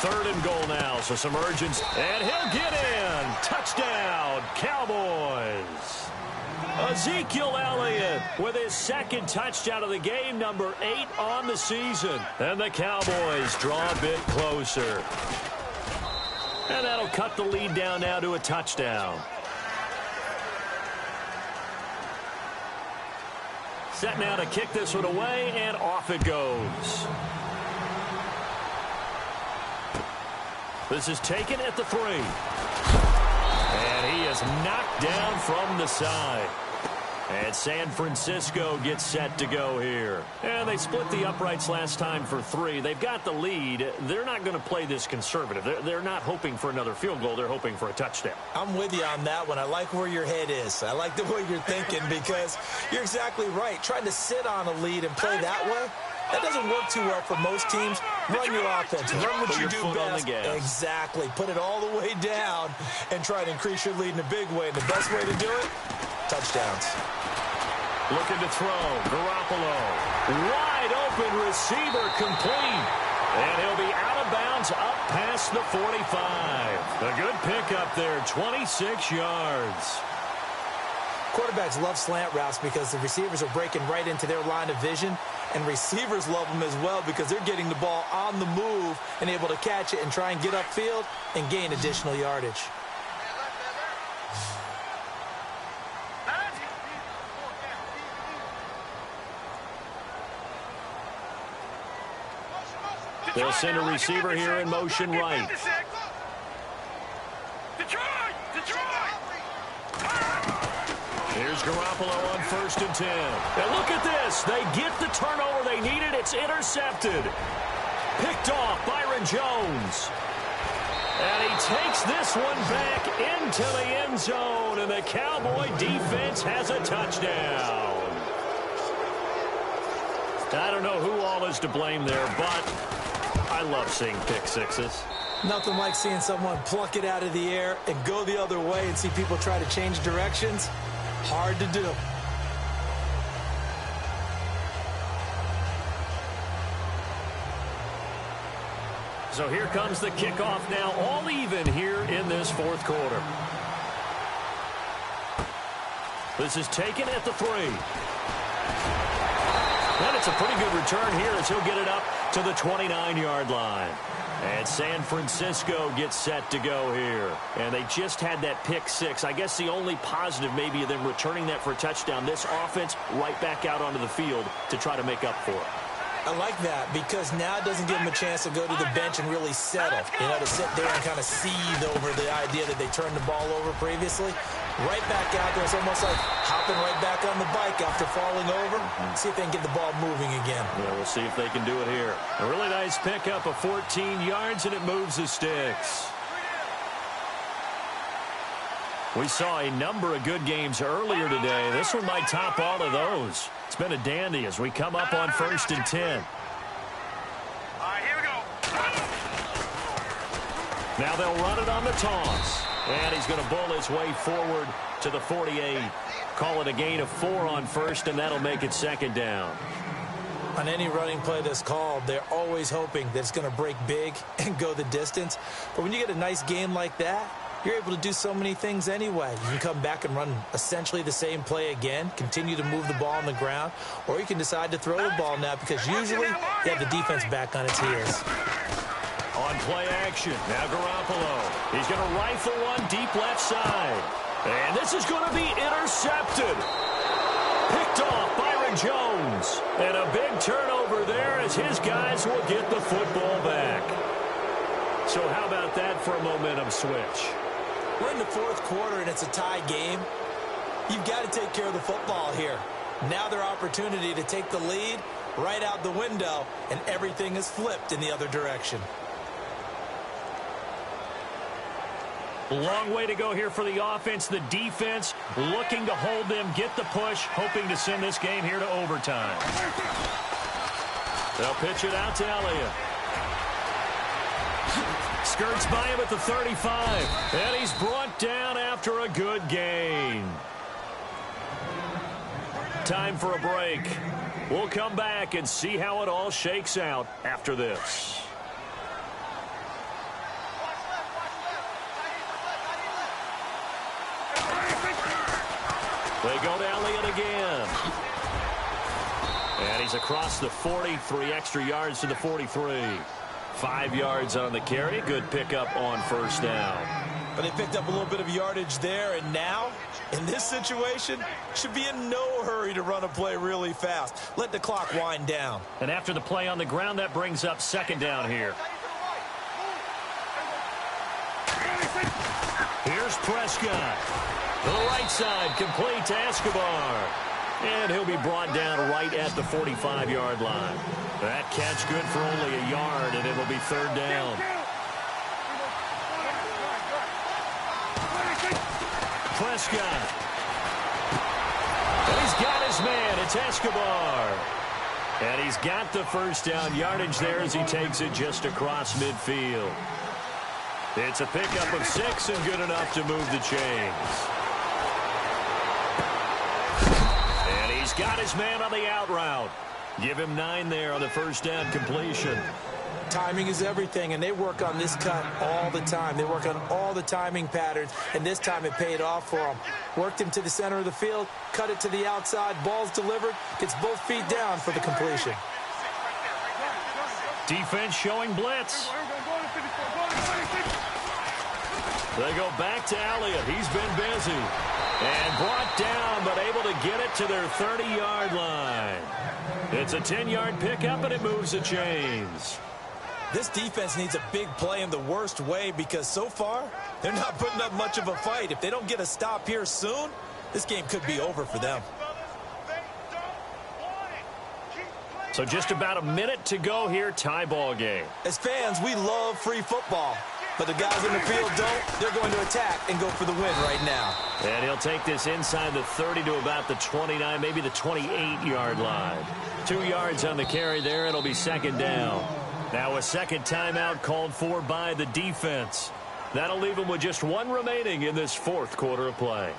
3rd and goal now, so some urgency. And he'll get in. Touchdown, Cowboys. Ezekiel Elliott with his 2nd touchdown of the game, number 8 on the season. And the Cowboys draw a bit closer. And that'll cut the lead down now to a touchdown. Set now to kick this one away, and off it goes. This is taken at the 3. And he is knocked down from the side. And San Francisco gets set to go here. And they split the uprights last time for 3. They've got the lead. They're not going to play this conservative. They're not hoping for another field goal. They're hoping for a touchdown. I'm with you on that one. I like where your head is. I like the way you're thinking because you're exactly right. Trying to sit on a lead and play that way, that doesn't work too well for most teams. Run your offense. Run what you do best. Exactly. Put it all the way down and try to increase your lead in a big way. And the best way to do it, touchdowns. Looking to throw. Garoppolo. Wide open receiver complete. And he'll be out of bounds up past the 45. A good pickup there. 26 yards. Quarterbacks love slant routes because the receivers are breaking right into their line of vision. And receivers love them as well because they're getting the ball on the move and able to catch it and try and get upfield and gain additional yardage. They'll send a receiver here in motion right. Here's Garoppolo on 1st and 10. And look at this. They get the turnover they needed. It's intercepted. Picked off Byron Jones. And he takes this one back into the end zone. And the Cowboy defense has a touchdown. I don't know who all is to blame there, but I love seeing pick sixes. Nothing like seeing someone pluck it out of the air and go the other way and see people try to change directions. Hard to do. So here comes the kickoff now, all even here in this fourth quarter. This is taken at the 3. And it's a pretty good return here as he'll get it up to the 29-yard line. And San Francisco gets set to go here. And they just had that pick 6. I guess the only positive maybe of them returning that for a touchdown. This offense right back out onto the field to try to make up for it. I like that because now it doesn't give them a chance to go to the bench and really settle. You know, to sit there and kind of seethe over the idea that they turned the ball over previously. Right back out there. It's almost like hopping right back on the bike after falling over. See if they can get the ball moving again. Yeah, we'll see if they can do it here. A really nice pickup of 14 yards, and it moves the sticks. We saw a number of good games earlier today. This one might top all of those. It's been a dandy as we come up on 1st and 10. All right, here we go. Now they'll run it on the toss. And he's going to bull his way forward to the 48. Call it a gain of 4 on 1st, and that'll make it 2nd down. On any running play that's called, they're always hoping that it's going to break big and go the distance. But when you get a nice game like that, you're able to do so many things anyway. You can come back and run essentially the same play again, continue to move the ball on the ground, or you can decide to throw the ball now because usually you have the defense back on its heels. On play action, now Garoppolo. He's going to rifle one deep left side. And this is going to be intercepted. Picked off Byron Jones. And a big turnover there as his guys will get the football back. So how about that for a momentum switch? We're in the fourth quarter and it's a tie game. You've got to take care of the football here. Now their opportunity to take the lead right out the window, and everything is flipped in the other direction. Long way to go here for the offense. The defense looking to hold them, get the push, hoping to send this game here to overtime. They'll pitch it out to Elliott. Skirts by him at the 35. And he's brought down after a good gain. Time for a break. We'll come back and see how it all shakes out after this. They go to Elliott again. And he's across the 40, 3 extra yards to the 43. 5 yards on the carry. Good pickup on first down. But they picked up a little bit of yardage there, and now, in this situation, should be in no hurry to run a play really fast. Let the clock wind down. And after the play on the ground, that brings up second down here. Here's Prescott. To the right side, complete to Escobar. And he'll be brought down right at the 45-yard line. That catch good for only a yard, and it'll be third down. Prescott. And he's got his man. It's Escobar. And he's got the first down yardage there as he takes it just across midfield. It's a pickup of 6 and good enough to move the chains. And he's got his man on the out route. Give him 9 there on the first down completion. Timing is everything, and they work on this cut all the time. They work on all the timing patterns, and this time it paid off for them. Worked him to the center of the field, cut it to the outside, ball's delivered, gets both feet down for the completion. Defense showing blitz. They go back to Elliott. He's been busy. And brought down, but able to get it to their 30-yard line. It's a 10-yard pickup, and it moves the chains. This defense needs a big play in the worst way because so far, they're not putting up much of a fight. If they don't get a stop here soon, this game could be over for them. So just about a minute to go here, tie ball game. As fans, we love free football. But the guys in the field don't. They're going to attack and go for the win right now. And he'll take this inside the 30 to about the 29, maybe the 28-yard line. 2 yards on the carry there. It'll be second down. Now a second timeout called for by the defense. That'll leave them with just 1 remaining in this fourth quarter of play.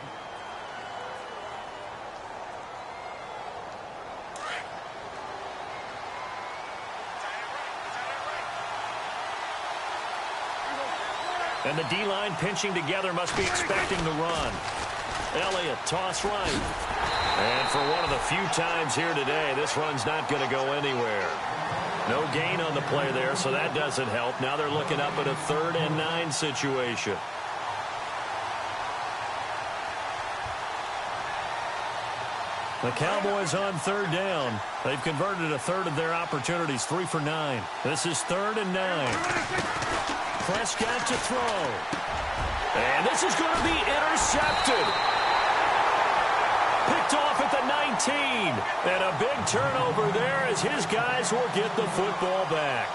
And the D-line pinching together must be expecting the run. Elliott, toss right. And for one of the few times here today, this run's not going to go anywhere. No gain on the play there, so that doesn't help. Now they're looking up at a 3rd and 9 situation. The Cowboys on 3rd down. They've converted a 1/3 of their opportunities, 3 for 9. This is 3rd and 9. Prescott to throw. And this is going to be intercepted. Picked off at the 19. And a big turnover there as his guys will get the football back.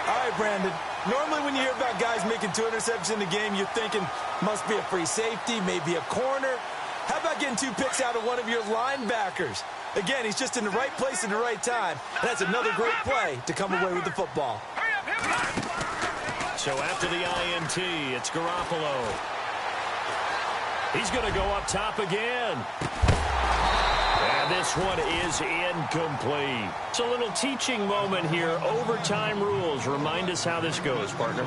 All right, Brandon. Normally when you hear about guys making 2 interceptions in the game, you're thinking must be a free safety, maybe a corner. How about getting 2 picks out of one of your linebackers? Again, he's just in the right place at the right time. And that's another great play to come away with the football. So after the INT, it's Garoppolo. He's going to go up top again. And this one is incomplete. It's a little teaching moment here. Overtime rules. Remind us how this goes, partner.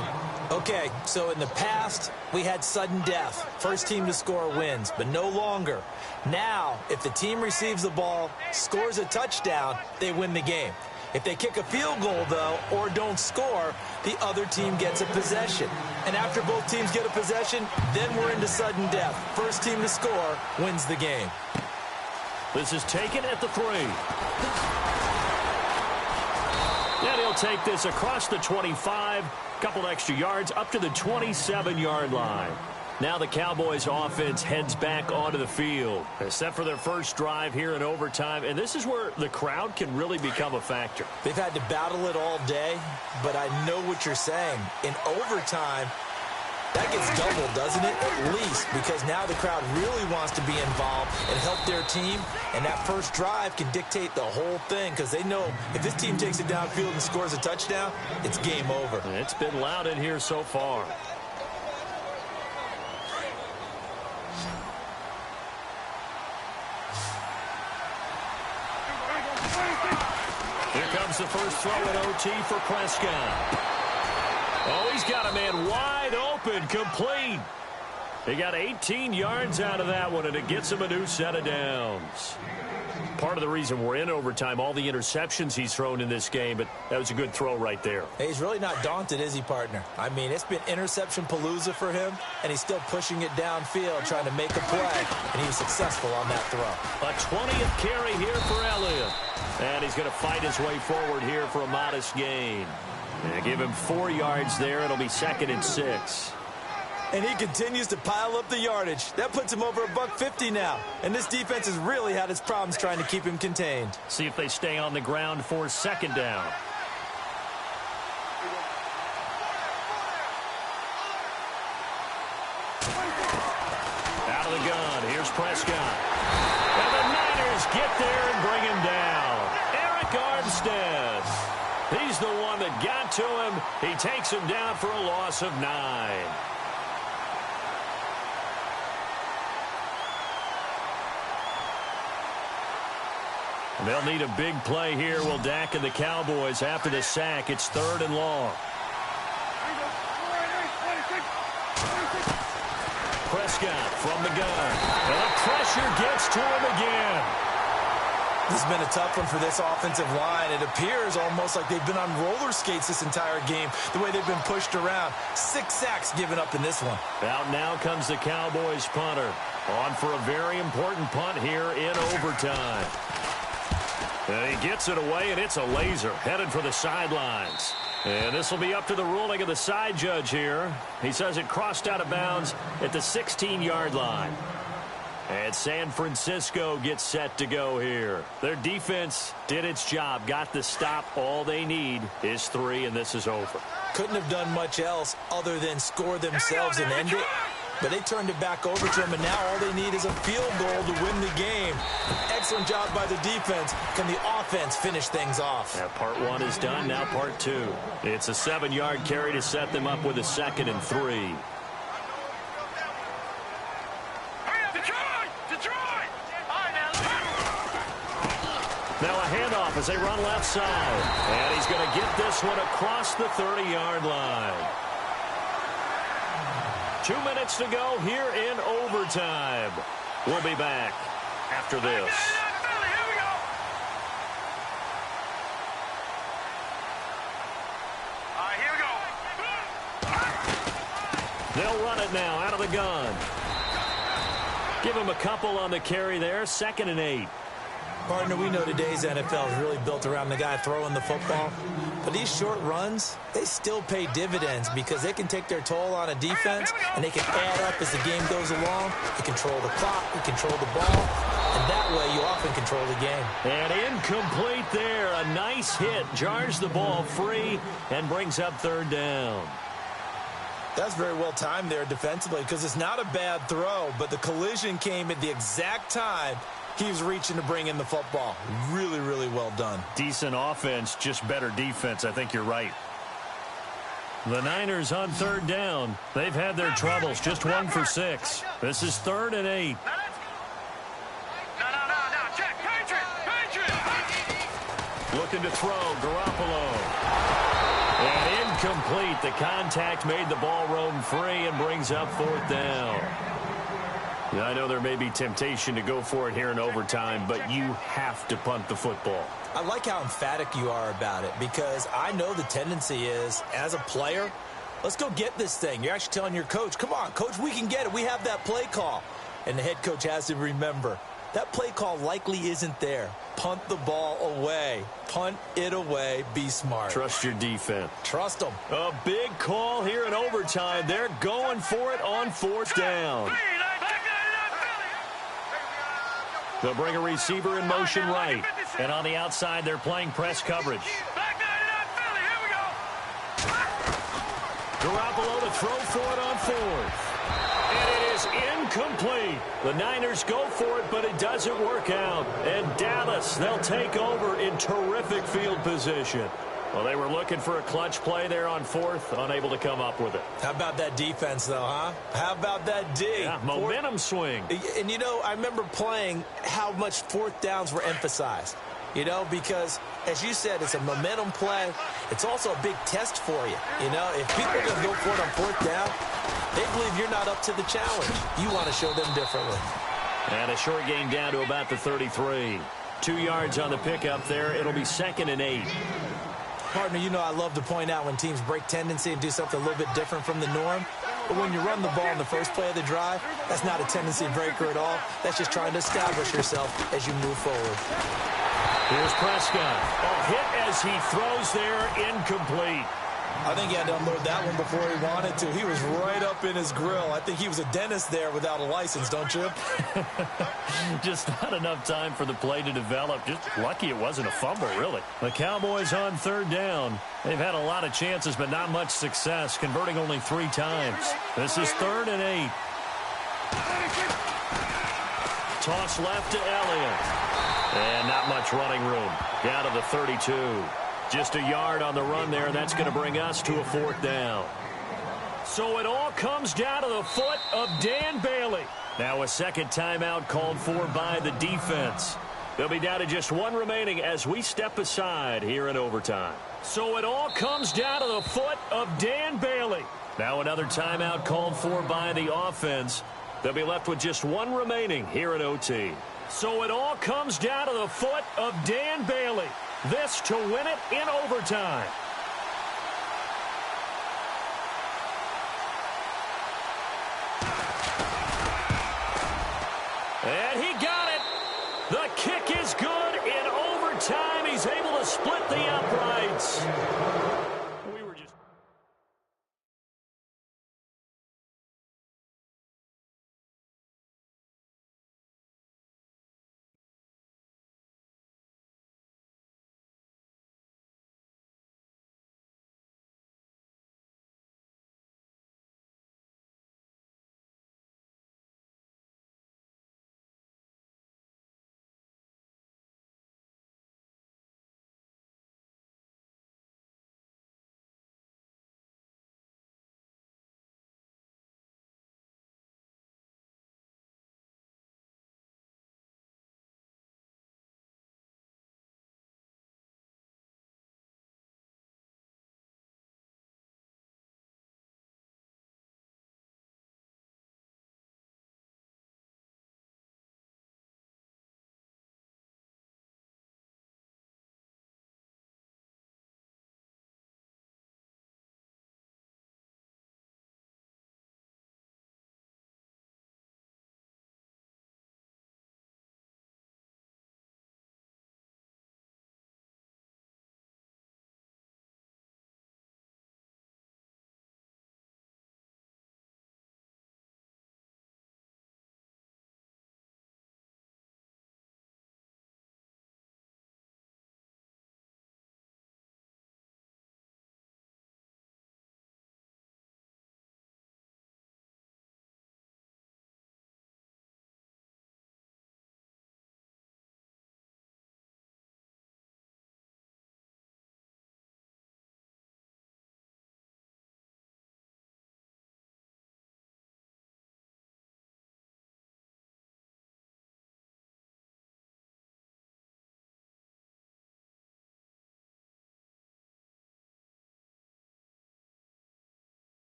Okay, so in the past, we had sudden death. First team to score wins, but no longer. Now, if the team receives the ball, scores a touchdown, they win the game. If they kick a field goal, though, or don't score, the other team gets a possession. And after both teams get a possession, then we're into sudden death. First team to score wins the game. This is taken at the 3. And he'll take this across the 25, couple extra yards, up to the 27-yard line. Now the Cowboys offense heads back onto the field. They're set for their first drive here in overtime, and this is where the crowd can really become a factor. They've had to battle it all day, but I know what you're saying. In overtime, That gets doubled, doesn't it? At least, because now the crowd really wants to be involved and help their team, and that first drive can dictate the whole thing because they know if this team takes it downfield and scores a touchdown, it's game over. It's been loud in here so far. Here comes the first throw at OT for Prescott. Oh, he's got a man wide open, complete. He got 18 yards out of that one, and it gets him a new set of downs. Part of the reason we're in overtime, all the interceptions he's thrown in this game, but that was a good throw right there. Hey, he's really not daunted, is he, partner? I mean, it's been interception palooza for him, and he's still pushing it downfield, trying to make a play, and he was successful on that throw. A 20th carry here for Elliott. And he's going to fight his way forward here for a modest gain. And give him 4 yards there. It'll be 2nd and 6. And he continues to pile up the yardage. That puts him over $150 now. And this defense has really had its problems trying to keep him contained. See if they stay on the ground for 2nd down. Out of the gun. Here's Prescott. And the Niners get there and bring him down. Armstead. He's the one that got to him. He takes him down for a loss of 9. They'll need a big play here. Will Dak and the Cowboys after the sack. It's 3rd and long. Prescott from the gun. And the pressure gets to him again. This has been a tough one for this offensive line. It appears almost like they've been on roller skates this entire game, the way they've been pushed around. 6 sacks given up in this one. Out now comes the Cowboys punter. On for a very important punt here in overtime. And he gets it away, and it's a laser headed for the sidelines. And this will be up to the ruling of the side judge here. He says it crossed out of bounds at the 16-yard line. And San Francisco gets set to go here. Their defense did its job, got the stop. All they need is 3, and this is over. Couldn't have done much else other than score themselves and end it. But they turned it back over to them, and now all they need is a field goal to win the game. Excellent job by the defense. Can the offense finish things off? Yeah, part 1 is done, now part 2. It's a 7-yard carry to set them up with a 2nd and 3. Now a handoff as they run left side. And he's going to get this one across the 30-yard line. 2 minutes to go here in overtime. We'll be back after this. They'll run it now out of the gun. Give him a couple on the carry there. 2nd and 8. Partner, we know today's NFL is really built around the guy throwing the football. But these short runs, they still pay dividends because they can take their toll on a defense, and they can add up as the game goes along. You control the clock, you control the ball, and that way you often control the game. And incomplete there. A nice hit. Jars the ball free and brings up 3rd down. That's very well timed there defensively because it's not a bad throw, but the collision came at the exact time he was reaching to bring in the football. Really, really well done. Decent offense, just better defense. I think you're right. The Niners on 3rd down. They've had their troubles. Just 1 for 6. This is 3rd and 8. Check. Patriot. Looking to throw. Garoppolo. And incomplete. The contact made the ball roam free and brings up 4th down. Now, I know there may be temptation to go for it here in overtime, but you have to punt the football. I like how emphatic you are about it because I know the tendency is, as a player, let's go get this thing. You're actually telling your coach, come on, coach, we can get it. We have that play call. And the head coach has to remember, that play call likely isn't there. Punt the ball away. Punt it away. Be smart. Trust your defense. Trust them. A big call here in overtime. They're going for it on 4th down. They'll bring a receiver in motion right. And on the outside, they're playing press coverage. Garoppolo to throw for it on fourth. And it is incomplete. The Niners go for it, but it doesn't work out. And Dallas, they'll take over in terrific field position. Well, they were looking for a clutch play there on fourth, unable to come up with it. How about that defense, though, huh? How about that D? Yeah, momentum swing. And, you know, I remember playing how much fourth downs were emphasized. You know, because, as you said, it's a momentum play. It's also a big test for you. You know, if people are going to go for it on fourth down, they believe you're not up to the challenge. You want to show them differently. And a short gain down to about the 33. 2 yards on the pickup there. It'll be 2nd and 8. Partner, you know I love to point out when teams break tendency and do something a little bit different from the norm. But when you run the ball in the first play of the drive, that's not a tendency breaker at all. That's just trying to establish yourself as you move forward. Here's Prescott. A hit as he throws there, incomplete. I think he had to unload that one before he wanted to. He was right up in his grill. I think he was a dentist there without a license, don't you? Just not enough time for the play to develop. Just lucky it wasn't a fumble, really. The Cowboys on 3rd down. They've had a lot of chances, but not much success, converting only 3 times. This is 3rd and 8. Toss left to Elliott. And not much running room. Down to the 32. Just a yard on the run there, and that's going to bring us to a 4th down. So it all comes down to the foot of Dan Bailey. Now a second timeout called for by the defense. They'll be down to just 1 remaining as we step aside here in overtime. So it all comes down to the foot of Dan Bailey. Now another timeout called for by the offense. They'll be left with just 1 remaining here in OT. So it all comes down to the foot of Dan Bailey. This to win it in overtime. And he got it. The kick is good in overtime. He's able to split the upright.